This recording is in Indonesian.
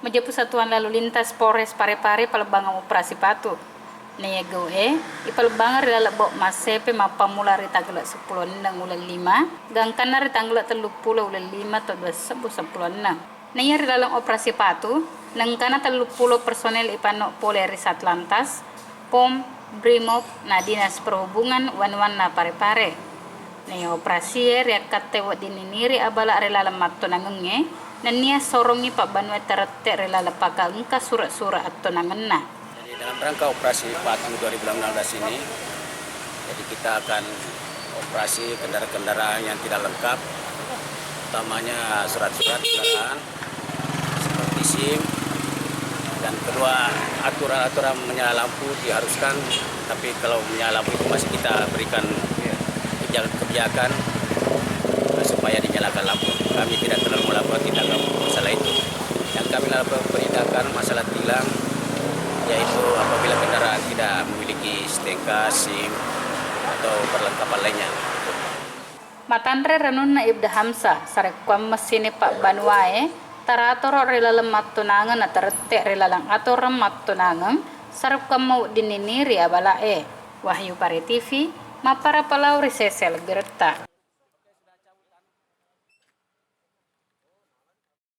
Meja Persatuan Lalu Lintas Polres Parepare palebangan operasi patu. Nego ipalebangan rilala bok masepe mapamula ritagla 10 nang ulan 5 gangkana ritangla 30 ulan 5 to 10 Naya rilalang operasi patu nangkana 30 personel ipano Polres Atlantas POM Brimob na Dinas Perhubungan wan na Parepare. Naya operasi riakat tewat dininiri abala rilalang matto nangenge nania sorongi Pak Banwe terete relala paka engka surat-surat atau nangenna. Jadi dalam rangka operasi Patu 2016 ini, jadi kita akan operasi kendaraan-kendaraan yang tidak lengkap, utamanya surat-surat kendaraan seperti SIM, dan kedua aturan-aturan menyala lampu diharuskan, tapi kalau menyala lampu itu masih kita berikan kebijakan supaya dinyalakan lampu. Kami tidak terlalu melakukan tindakan masalah itu. Yang kami lakukan penindakan masalah tilang, yaitu apabila kendaraan tidak memiliki STNK, SIM, atau perlengkapan lainnya. Matandre renun na Ibda Hamsa, sarekwam mesine Pak Banwae, tarator rilalang mattunangan na terete rilalang atoram mattunangan, sarekwam mau dininiri abalae. Wahyu Pare TV, mapara palau risesel gerta.